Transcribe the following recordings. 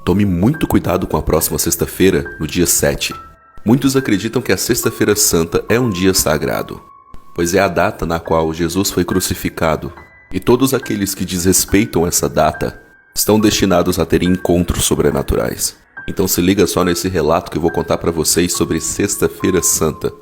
Tome muito cuidado com a próxima sexta-feira, no dia 7. Muitos acreditam que a Sexta-feira Santa é um dia sagrado, pois é a data na qual Jesus foi crucificado, e todos aqueles que desrespeitam essa data estão destinados a ter encontros sobrenaturais. Então se liga só nesse relato que eu vou contar para vocês sobre Sexta-feira Santa.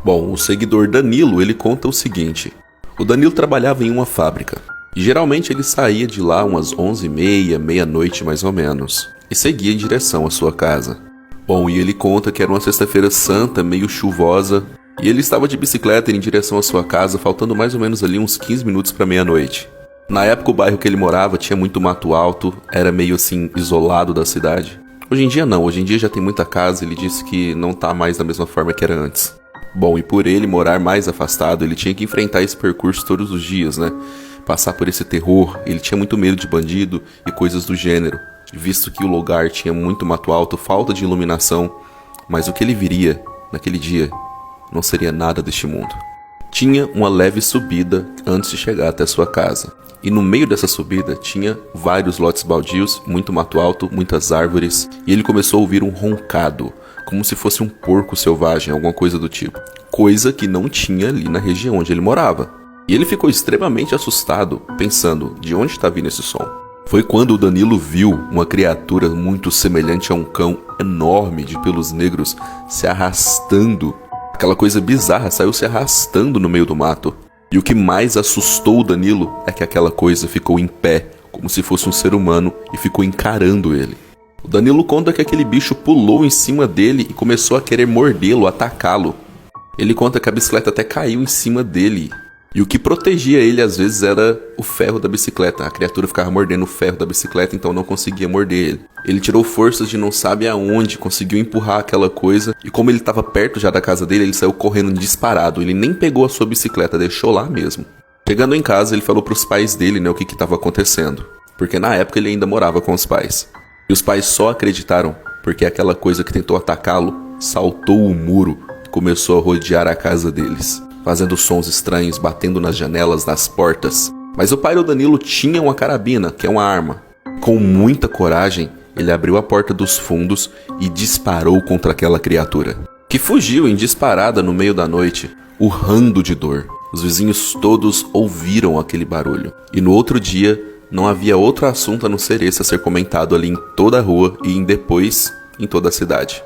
Bom, o seguidor Danilo, ele conta o seguinte: o Danilo trabalhava em uma fábrica, e geralmente ele saía de lá umas 11h30, meia-noite mais ou menos, e seguia em direção à sua casa. Bom, e ele conta que era uma sexta-feira santa, meio chuvosa, e ele estava de bicicleta em direção à sua casa, faltando mais ou menos ali uns 15 minutos para meia-noite. Na época o bairro que ele morava tinha muito mato alto, era meio assim isolado da cidade. Hoje em dia não, hoje em dia já tem muita casa, ele disse que não tá mais da mesma forma que era antes. Bom, e por ele morar mais afastado, ele tinha que enfrentar esse percurso todos os dias, né? Passar por esse terror, ele tinha muito medo de bandido e coisas do gênero, visto que o lugar tinha muito mato alto, falta de iluminação, mas o que ele viria naquele dia não seria nada deste mundo. Tinha uma leve subida antes de chegar até sua casa, e no meio dessa subida tinha vários lotes baldios, muito mato alto, muitas árvores, e ele começou a ouvir um roncado, como se fosse um porco selvagem, alguma coisa do tipo, coisa que não tinha ali na região onde ele morava. E ele ficou extremamente assustado, pensando, de onde está vindo esse som? Foi quando o Danilo viu uma criatura muito semelhante a um cão enorme de pelos negros se arrastando. Aquela coisa bizarra saiu se arrastando no meio do mato. E o que mais assustou o Danilo é que aquela coisa ficou em pé, como se fosse um ser humano, e ficou encarando ele. O Danilo conta que aquele bicho pulou em cima dele e começou a querer mordê-lo, atacá-lo. Ele conta que a bicicleta até caiu em cima dele. E o que protegia ele às vezes era o ferro da bicicleta. A criatura ficava mordendo o ferro da bicicleta, então não conseguia morder ele. Ele tirou forças de não sabe aonde, conseguiu empurrar aquela coisa. E como ele estava perto já da casa dele, ele saiu correndo disparado. Ele nem pegou a sua bicicleta, deixou lá mesmo. Chegando em casa, ele falou para os pais dele, o que estava acontecendo. Porque na época ele ainda morava com os pais. E os pais só acreditaram porque aquela coisa que tentou atacá-lo saltou o muro e começou a rodear a casa deles, fazendo sons estranhos, batendo nas janelas, nas portas. Mas o pai do Danilo tinha uma carabina, que é uma arma. Com muita coragem, ele abriu a porta dos fundos e disparou contra aquela criatura, que fugiu em disparada no meio da noite, urrando de dor. Os vizinhos todos ouviram aquele barulho. E no outro dia, não havia outro assunto a não ser esse a ser comentado ali em toda a rua e depois em toda a cidade.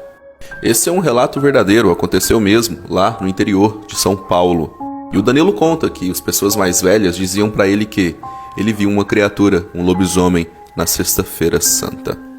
Esse é um relato verdadeiro, aconteceu mesmo, lá no interior de São Paulo. E o Danilo conta que as pessoas mais velhas diziam pra ele que ele viu uma criatura, um lobisomem, na Sexta-feira Santa.